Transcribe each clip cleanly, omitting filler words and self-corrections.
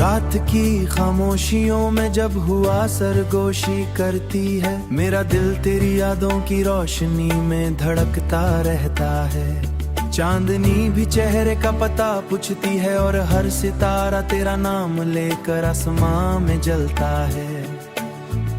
रात की खामोशियों में जब हुआ सरगोशी करती है, मेरा दिल तेरी यादों की रोशनी में धड़कता रहता है। चांदनी भी चेहरे का पता पूछती है और हर सितारा तेरा नाम लेकर आसमां में जलता है।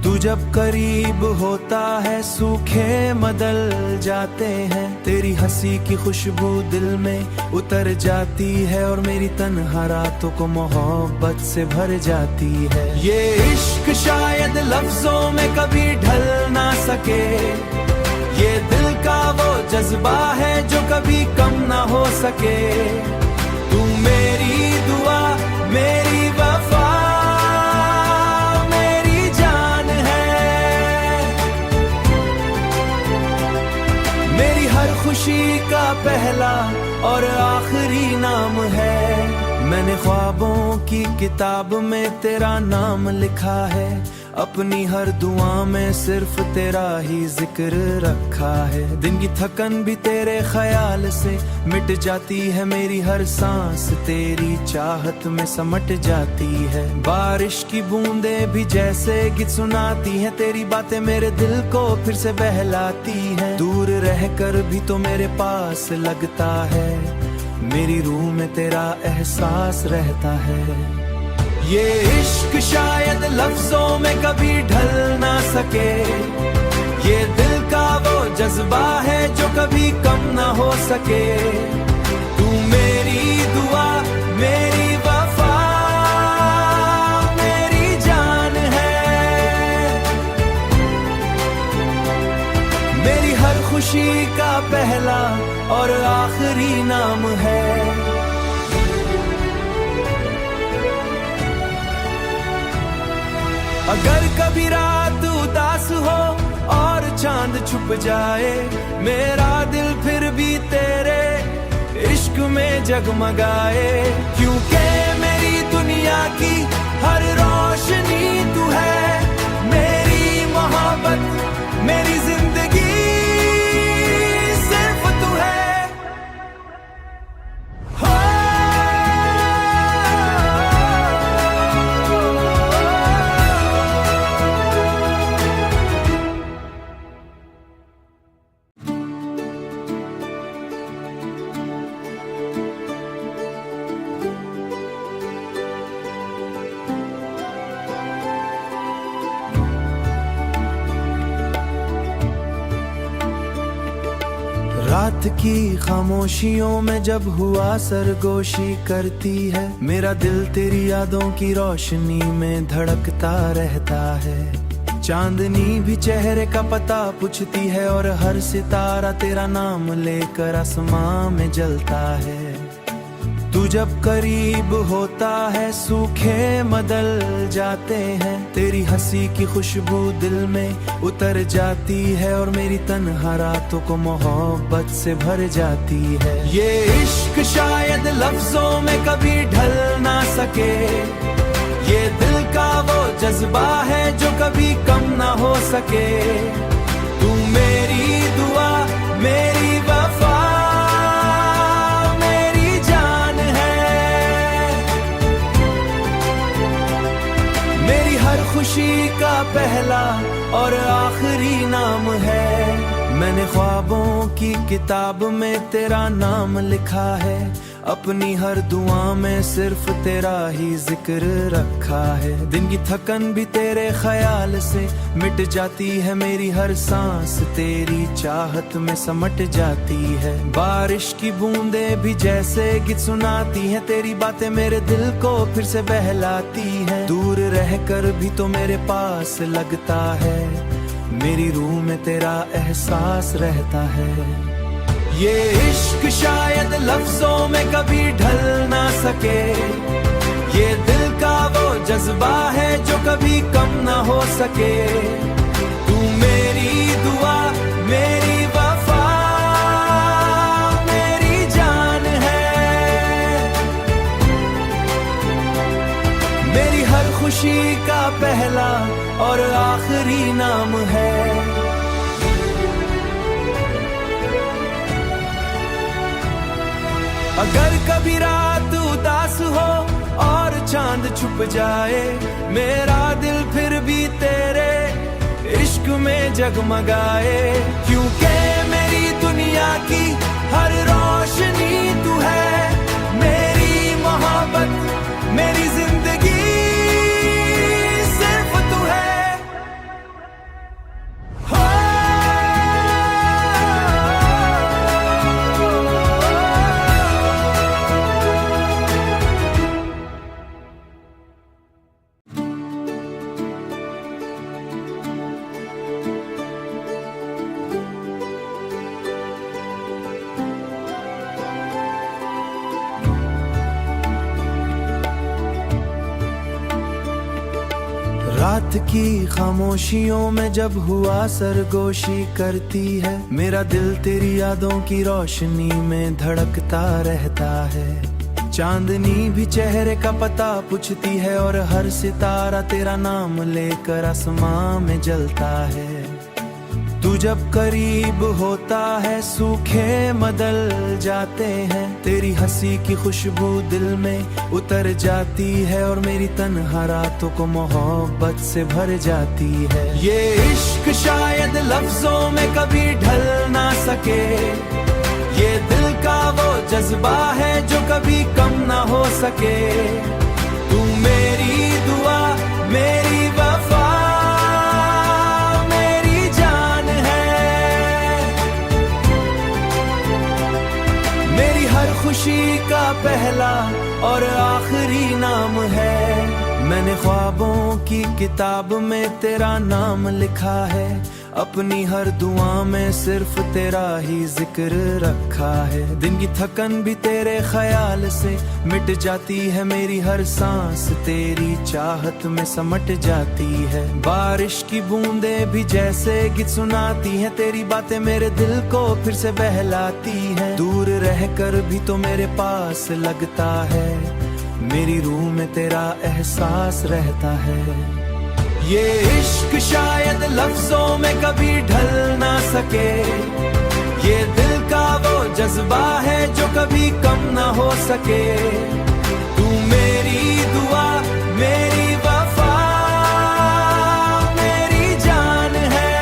तू जब करीब होता है सूखे बदल जाते हैं, तेरी हंसी की खुशबू दिल में उतर जाती है और मेरी तन्हा रातों को मोहब्बत से भर जाती है। ये इश्क शायद लफ्जों में कभी ढल ना सके, ये दिल का वो जज्बा है जो कभी कम ना हो सके। तू मेरी दुआ मेरी वफा खुशी का पहला और आखिरी नाम है। मैंने ख्वाबों की किताब में तेरा नाम लिखा है, अपनी हर दुआ में सिर्फ तेरा ही जिक्र रखा है। दिन की थकन भी तेरे ख्याल से मिट जाती है, मेरी हर सांस तेरी चाहत में समट जाती है। बारिश की बूंदें भी जैसे गीत सुनाती हैं, तेरी बातें मेरे दिल को फिर से बहलाती हैं। दूर रहकर भी तो मेरे पास लगता है, मेरी रूह में तेरा एहसास रहता है। ये इश्क शायद लफ्जों में कभी ढल ना सके, ये दिल का वो जज्बा है जो कभी कम ना हो सके। तू मेरी दुआ मेरी वफा मेरी जान है, मेरी हर खुशी का पहला और आखिरी नाम है। अगर कभी रात उदास हो और चांद छुप जाए, मेरा दिल फिर भी तेरे इश्क में जगमगाए। क्योंकि मेरी दुनिया की हर रोशनी तू है, मेरी मोहब्बत मेरी जिंदगी सिर्फ तू है। रात की खामोशियों में जब हुआ सरगोशी करती है, मेरा दिल तेरी यादों की रोशनी में धड़कता रहता है। चांदनी भी चेहरे का पता पूछती है और हर सितारा तेरा नाम लेकर आसमां में जलता है। तू जब करीब होता है सूखे बदल जाते हैं, तेरी हंसी की खुशबू दिल में उतर जाती है और मेरी तन्हा रातों को मोहब्बत से भर जाती है। ये इश्क शायद लफ्जों में कभी ढल ना सके, ये दिल का वो जज्बा है जो कभी कम ना हो सके। तू मेरी दुआ मेरी वफा खुशी का पहला और आखिरी नाम है। मैंने ख्वाबों की किताब में तेरा नाम लिखा है, अपनी हर दुआ में सिर्फ तेरा ही जिक्र रखा है। दिन की थकन भी तेरे ख्याल से मिट जाती है, मेरी हर सांस तेरी चाहत में समट जाती है। बारिश की बूंदें भी जैसे गीत सुनाती हैं, तेरी बातें मेरे दिल को फिर से बहलाती हैं। दूर रहकर भी तो मेरे पास लगता है, मेरी रूह में तेरा एहसास रहता है। ये इश्क शायद लफ्जों में कभी ढल ना सके, ये दिल का वो जज्बा है जो कभी कम ना हो सके। तू मेरी दुआ मेरी वफा मेरी जान है, मेरी हर खुशी का पहला और आखिरी नाम है। अगर कभी रात उदास हो और चांद छुप जाए, मेरा दिल फिर भी तेरे इश्क में जगमगाए। क्योंकि मेरी दुनिया की हर रोशनी तू है, मेरी मोहब्बत मेरी जिंदगी सिर्फ तू है। हो रात की खामोशियों में जब हुआ सरगोशी करती है, मेरा दिल तेरी यादों की रोशनी में धड़कता रहता है। चांदनी भी चेहरे का पता पूछती है और हर सितारा तेरा नाम लेकर आसमां में जलता है। तू जब करीब होता है सूखे बदल जाते हैं, तेरी हंसी की खुशबू दिल में उतर जाती है और मेरी तन्हा रातों को मोहब्बत से भर जाती है। ये इश्क शायद लफ्जों में कभी ढल ना सके, ये दिल का वो जज्बा है जो कभी कम ना हो सके। तू मेरी दुआ मेरी वफा खुशी का पहला और आखिरी नाम है। मैंने ख्वाबों की किताब में तेरा नाम लिखा है, अपनी हर दुआ में सिर्फ तेरा ही जिक्र रखा है। दिन की थकन भी तेरे ख्याल से मिट जाती है, मेरी हर सांस तेरी चाहत में समट जाती है। बारिश की बूंदें भी जैसे गीत सुनाती हैं, तेरी बातें मेरे दिल को फिर से बहलाती हैं। दूर रहकर भी तो मेरे पास लगता है, मेरी रूह में तेरा एहसास रहता है। ये इश्क शायद लफ्जों में कभी ढल ना सके, ये दिल का वो जज्बा है जो कभी कम ना हो सके। तू मेरी दुआ मेरी वफा मेरी जान है,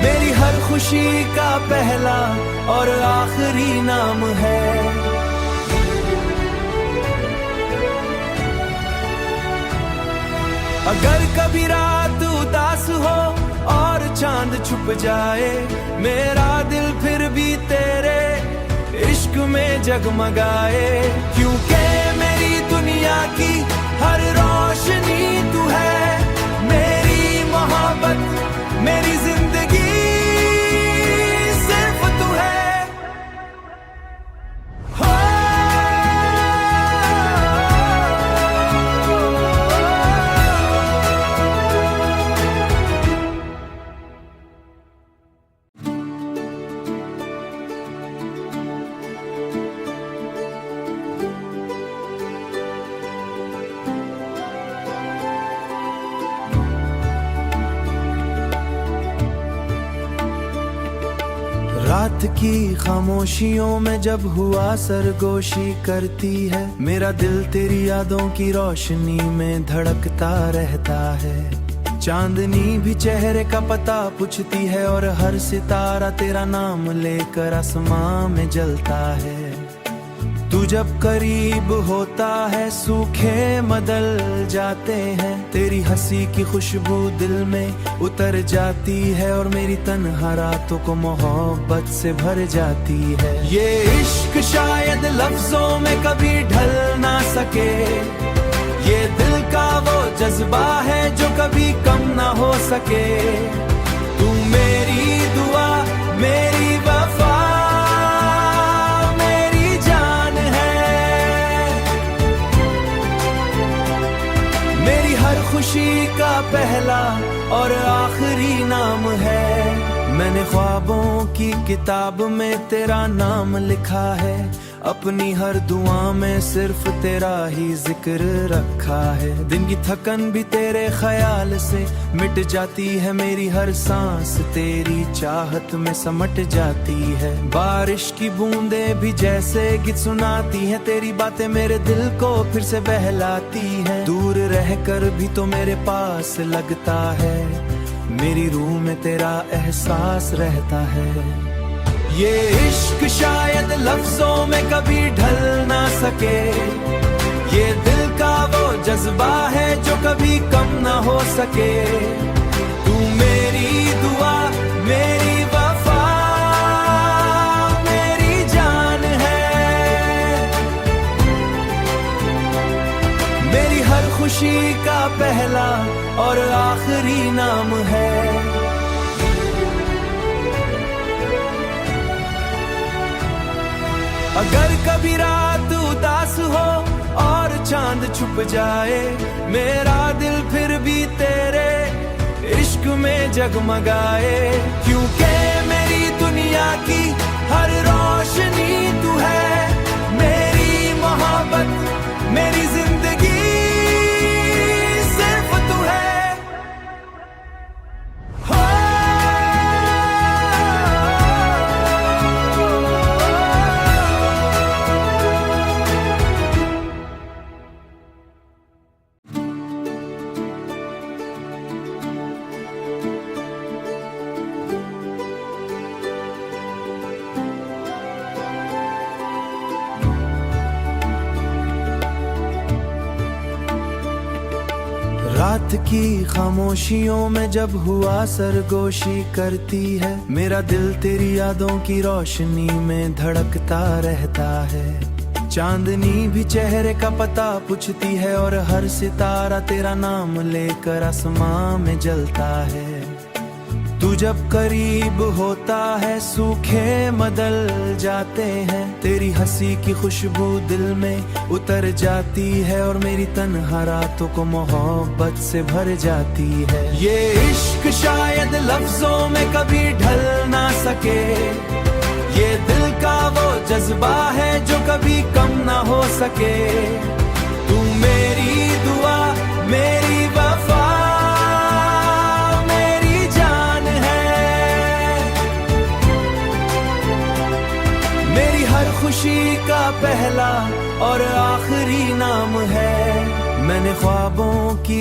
मेरी हर खुशी का पहला और आखिरी नाम है। अगर कभी रात उदास हो और चांद छुप जाए, मेरा दिल फिर भी तेरे इश्क में जगमगाए। क्योंकि मेरी दुनिया की हर रोशनी तू है, मेरी मोहब्बत मेरी जिंदगी सिर्फ तू है। रात की खामोशियों में जब हुआ सरगोशी करती है, मेरा दिल तेरी यादों की रोशनी में धड़कता रहता है। चांदनी भी चेहरे का पता पूछती है और हर सितारा तेरा नाम लेकर आसमां में जलता है। तू जब करीब होता है सूखे बदल जाते हैं, तेरी हंसी की खुशबू दिल में उतर जाती है और मेरी तन्हा रातों को मोहब्बत से भर जाती है। ये इश्क शायद लफ्जों में कभी ढल ना सके, ये दिल का वो जज्बा है जो कभी कम ना हो सके। तू मेरी दुआ मेरी वफा खुशी का पहला और आखिरी नाम है। मैंने ख्वाबों की किताब में तेरा नाम लिखा है, अपनी हर दुआ में सिर्फ तेरा ही जिक्र रखा है। दिन की थकन भी तेरे ख्याल से मिट जाती है, मेरी हर सांस तेरी चाहत में समट जाती है। बारिश की बूंदें भी जैसे गीत सुनाती हैं, तेरी बातें मेरे दिल को फिर से बहलाती हैं। दूर रहकर भी तो मेरे पास लगता है, मेरी रूह में तेरा एहसास रहता है। ये इश्क शायद लफ्जों में कभी ढल ना सके, ये दिल का वो जज्बा है जो कभी कम ना हो सके। तू मेरी दुआ, मेरी वफा, मेरी जान है, मेरी हर खुशी का पहला और आखिरी नाम है। अगर कभी रात उदास हो और चांद छुप जाए, मेरा दिल फिर भी तेरे इश्क में जगमगाए। क्योंकि मेरी दुनिया की हर रोशनी तू है, मेरी मोहब्बत, मेरी जिंदगी सिर्फ तू है। रात की खामोशियों में जब हुआ सरगोशी करती है, मेरा दिल तेरी यादों की रोशनी में धड़कता रहता है। चांदनी भी चेहरे का पता पूछती है और हर सितारा तेरा नाम लेकर आसमां में जलता है। तू जब करीब होता है सूखे बदल जाते हैं, तेरी हंसी की खुशबू दिल में उतर जाती है और मेरी तन्हा रातों को मोहब्बत से भर जाती है। ये इश्क शायद लफ्जों में कभी ढल ना सके, ये दिल का वो जज्बा है जो कभी कम ना हो सके। तू मेरी दुआ, मेरी वफा, मेरी हर खुशी का पहला और आखिरी नाम है। मैंने ख्वाबों की